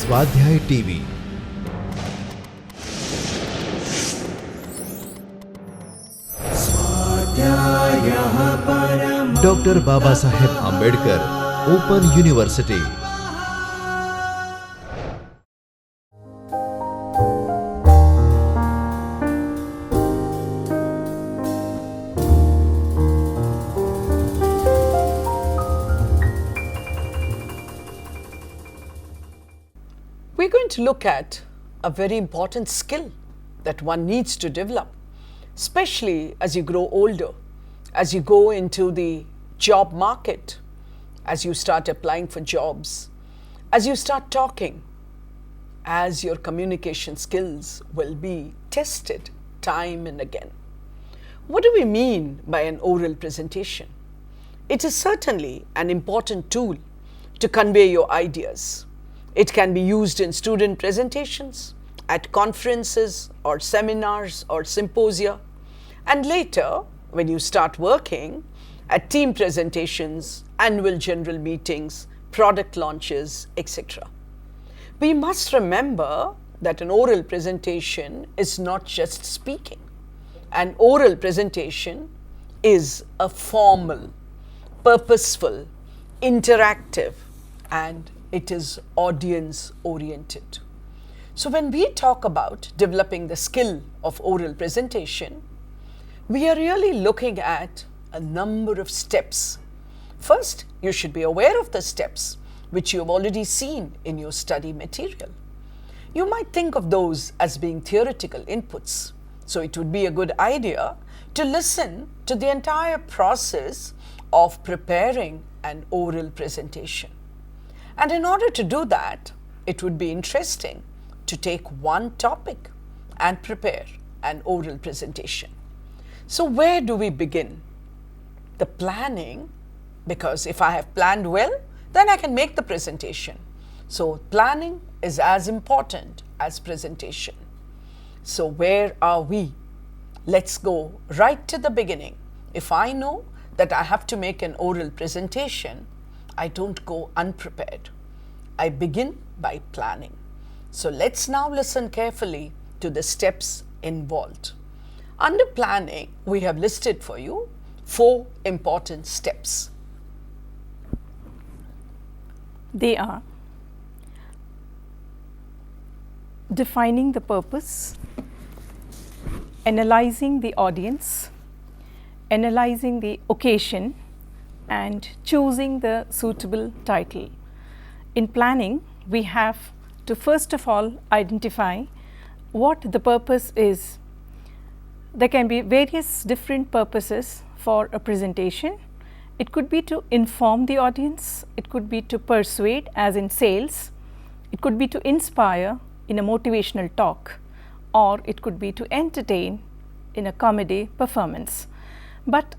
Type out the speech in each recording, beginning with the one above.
स्वाध्याय TV. Doctor Baba Saheb Ambedkar open university. We're going to look at a very important skill that one needs to develop, especially as you grow older, as you go into the job market, as you start applying for jobs, as you start talking, as your communication skills will be tested time and again. What do we mean by an oral presentation? It is certainly an important tool to convey your ideas. It can be used in student presentations, at conferences or seminars or symposia, and later, when you start working, at team presentations, annual general meetings, product launches, etc. We must remember that an oral presentation is not just speaking. An oral presentation is a formal, purposeful, interactive, and it is audience oriented. So when we talk about developing the skill of oral presentation, we are really looking at a number of steps. First, you should be aware of the steps which you have already seen in your study material. You might think of those as being theoretical inputs. So it would be a good idea to listen to the entire process of preparing an oral presentation. And in order to do that, it would be interesting to take one topic and prepare an oral presentation. So where do we begin? The planning, because if I have planned well, then I can make the presentation. So planning is as important as presentation. So where are we? Let's go right to the beginning. If I know that I have to make an oral presentation, I don't go unprepared. I begin by planning. So let's now listen carefully to the steps involved. Under planning, we have listed for you 4 important steps. They are defining the purpose, analyzing the audience, analyzing the occasion, and choosing the suitable title. In planning, we have to first of all identify what the purpose is. There can be various different purposes for a presentation. It could be to inform the audience, it could be to persuade as in sales, it could be to inspire in a motivational talk, or it could be to entertain in a comedy performance. But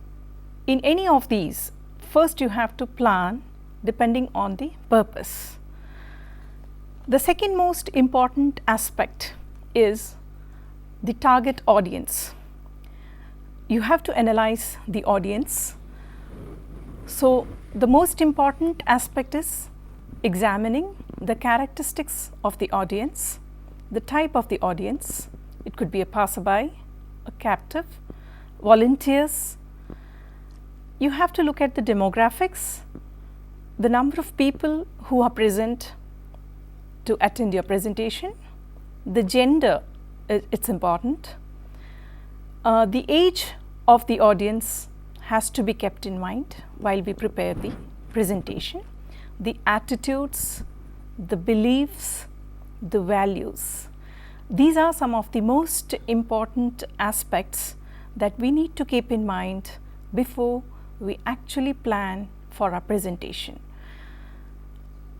in any of these, first you have to plan depending on the purpose. The second most important aspect is the target audience. You have to analyze the audience. So the most important aspect is examining the characteristics of the audience, the type of the audience. It could be a passerby, a captive, volunteers. You have to look at the demographics, the number of people who are present to attend your presentation, the gender, it's important. The age of the audience has to be kept in mind while we prepare the presentation. The attitudes, the beliefs, the values. These are some of the most important aspects that we need to keep in mind before we actually plan for our presentation.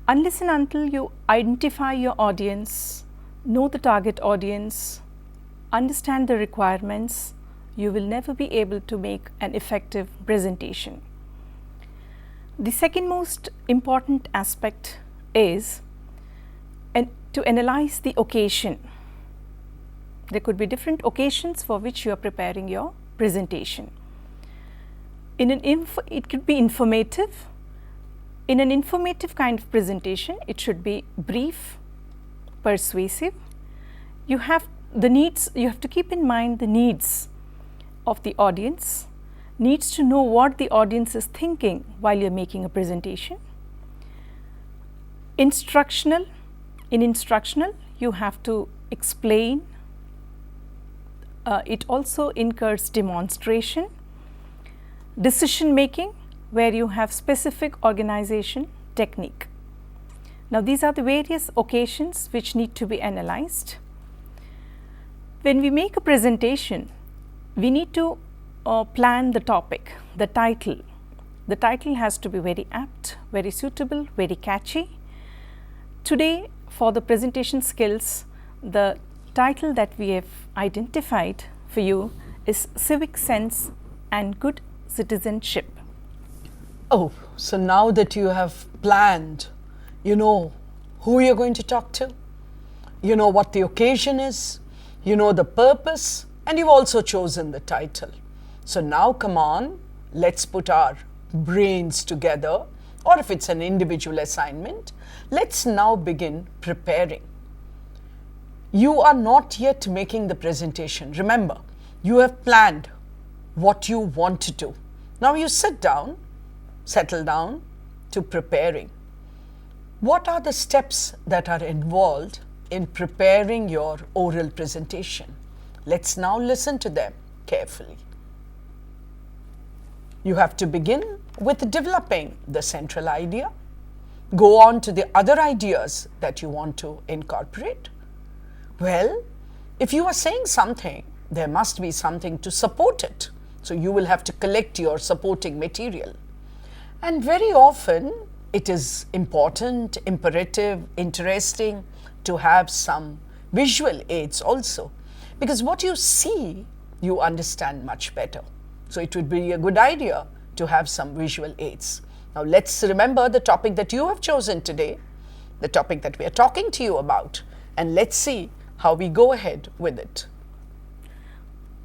Unless and until you identify your audience, know the target audience, understand the requirements, you will never be able to make an effective presentation. The second most important aspect is to analyze the occasion. There could be different occasions for which you are preparing your presentation. It could be informative. In an informative kind of presentation, it should be brief, persuasive. You have to keep in mind the needs of the audience, needs to know what the audience is thinking while you're making a presentation. In instructional, you have to explain. It also incurs demonstration. Decision making, where you have specific organization technique. Now, these are the various occasions which need to be analyzed. When we make a presentation, we need to plan the topic, the title. The title has to be very apt, very suitable, very catchy. Today, for the presentation skills, the title that we have identified for you is Civic Sense and Good Citizenship. Oh, so now that you have planned, you know who you're going to talk to, you know what the occasion is, you know the purpose, and you've also chosen the title. So now come on, let's put our brains together, or if it's an individual assignment, let's now begin preparing. You are not yet making the presentation. Remember, you have planned what you want to do. Now you settle down to preparing. What are the steps that are involved in preparing your oral presentation? Let's now listen to them carefully. You have to begin with developing the central idea, go on to the other ideas that you want to incorporate. Well, if you are saying something, there must be something to support it. So you will have to collect your supporting material. And very often it is important, imperative, interesting to have some visual aids also, because what you see, you understand much better. So it would be a good idea to have some visual aids. Now let's remember the topic that you have chosen today, the topic that we are talking to you about, and let's see how we go ahead with it.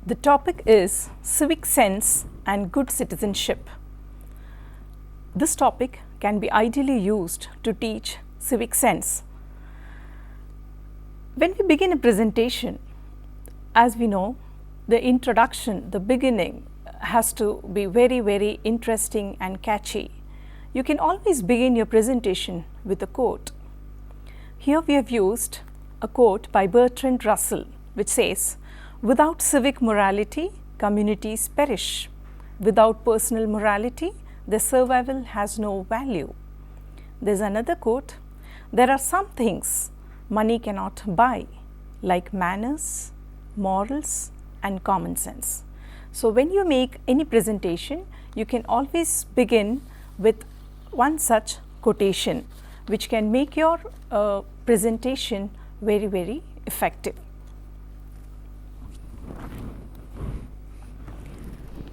The topic is Civic Sense and Good Citizenship. This topic can be ideally used to teach civic sense. When we begin a presentation, as we know, the introduction, the beginning has to be very, very interesting and catchy. You can always begin your presentation with a quote. Here we have used a quote by Bertrand Russell, which says, "Without civic morality, communities perish. Without personal morality, their survival has no value." There's another quote, "There are some things money cannot buy, like manners, morals, and common sense." So when you make any presentation, you can always begin with one such quotation, which can make your presentation very, very effective.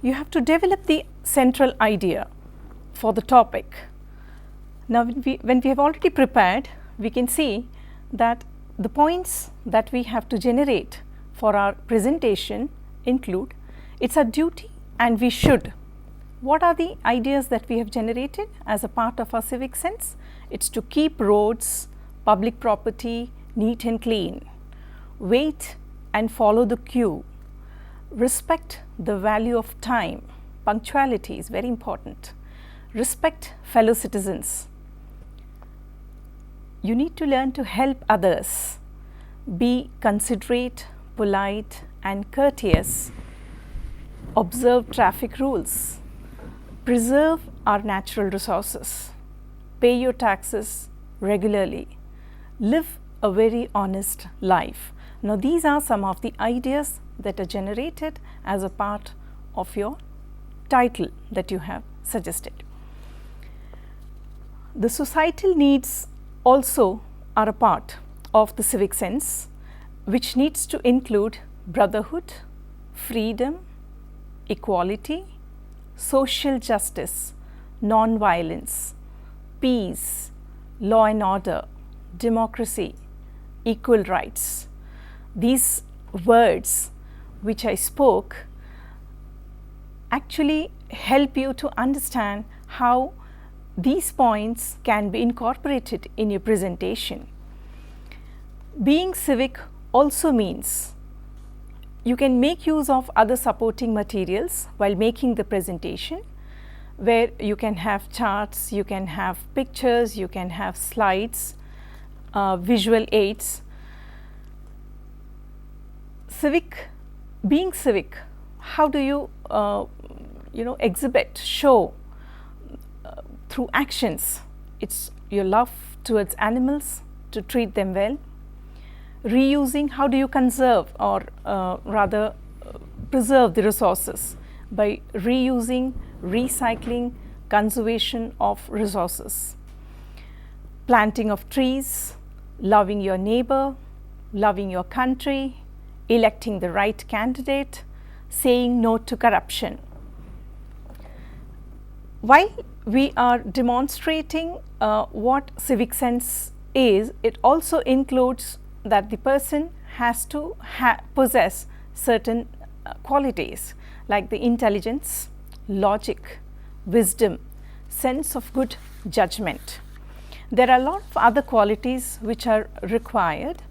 You have to develop the central idea for the topic. Now, when we have already prepared, we can see that the points that we have to generate for our presentation include, it's our duty and we should. What are the ideas that we have generated as a part of our civic sense? It's to keep roads, public property neat and clean, wait and follow the queue, respect the value of time, punctuality is very important, respect fellow citizens. You need to learn to help others, be considerate, polite and courteous, observe traffic rules, preserve our natural resources, pay your taxes regularly, live a very honest life. Now, these are some of the ideas that are generated as a part of your title that you have suggested. The societal needs also are a part of the civic sense, which needs to include brotherhood, freedom, equality, social justice, non-violence, peace, law and order, democracy, equal rights. These words which I spoke actually help you to understand how these points can be incorporated in your presentation. Being civic also means you can make use of other supporting materials while making the presentation, where you can have charts, you can have pictures, you can have slides, visual aids. Being civic, how do you exhibit, show through actions? It's your love towards animals, to treat them well. Reusing, how do you conserve or rather preserve the resources? By reusing, recycling, conservation of resources. Planting of trees, loving your neighbor, loving your country, electing the right candidate, saying no to corruption. While we are demonstrating what civic sense is, it also includes that the person has to possess certain qualities like the intelligence, logic, wisdom, sense of good judgment. There are a lot of other qualities which are required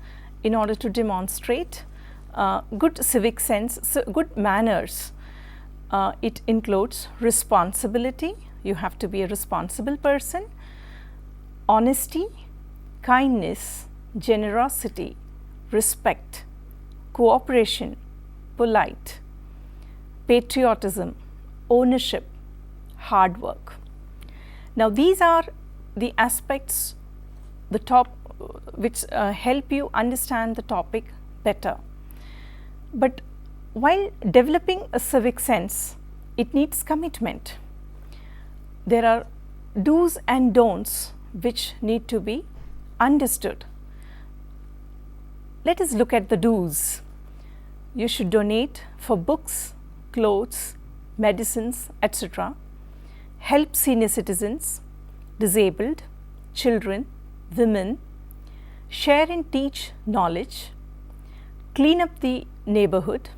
in order to demonstrate good civic sense, so good manners. It includes responsibility, you have to be a responsible person, honesty, kindness, generosity, respect, cooperation, polite, patriotism, ownership, hard work. Now, these are the aspects, the top which help you understand the topic better. But while developing a civic sense, it needs commitment. There are do's and don'ts which need to be understood. Let us look at the do's. You should donate for books, clothes, medicines, etc. Help senior citizens, disabled, children, women. Share and teach knowledge. Clean up the neighborhood.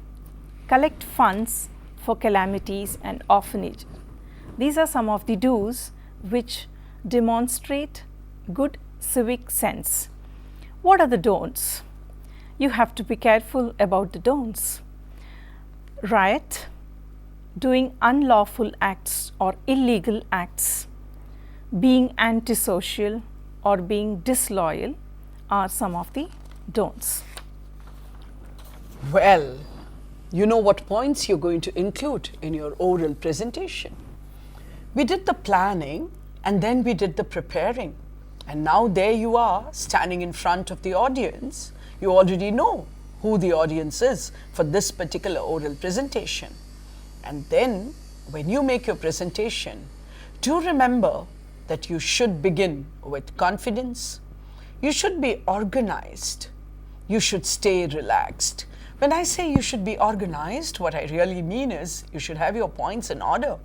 Collect funds for calamities and orphanage. These are some of the do's which demonstrate good civic sense. What are the don'ts? You have to be careful about the don'ts. Riot, doing unlawful acts or illegal acts, being antisocial or being disloyal are some of the don'ts. Well, you know what points you're going to include in your oral presentation. We did the planning and then we did the preparing. And now there you are standing in front of the audience. You already know who the audience is for this particular oral presentation. And then when you make your presentation, do remember that you should begin with confidence. You should be organized. You should stay relaxed. When I say you should be organized, what I really mean is you should have your points in order.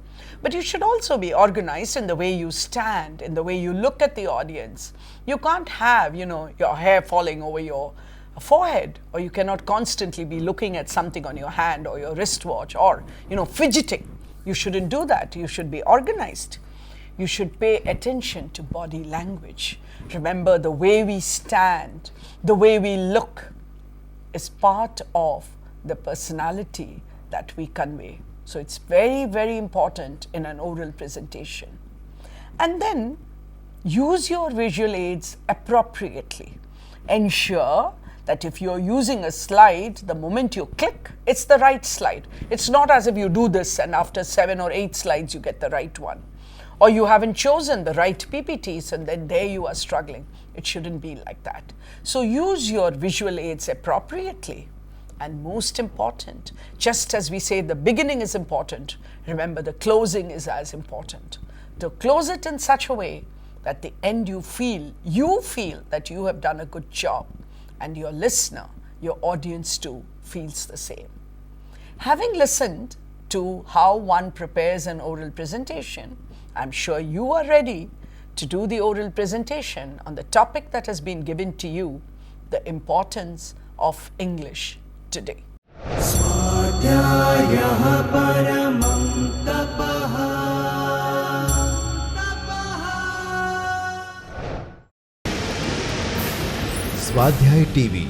But you should also be organized in the way you stand, in the way you look at the audience. You can't have, your hair falling over your forehead, or you cannot constantly be looking at something on your hand or your wristwatch or, fidgeting. You shouldn't do that. You should be organized. You should pay attention to body language. Remember, the way we stand, the way we look is part of the personality that we convey. So it's very, very important in an oral presentation. And then use your visual aids appropriately. Ensure that if you're using a slide, the moment you click, it's the right slide. It's not as if you do this and after 7 or 8 slides you get the right one. Or you haven't chosen the right PPTs and then there you are struggling. It shouldn't be like that. So use your visual aids appropriately. And most important, just as we say the beginning is important, remember the closing is as important. To close it in such a way that the end you feel that you have done a good job, and your listener, your audience too, feels the same. Having listened to how one prepares an oral presentation, I'm sure you are ready to do the oral presentation on the topic that has been given to you, the importance of English today. स्वाध्याय TV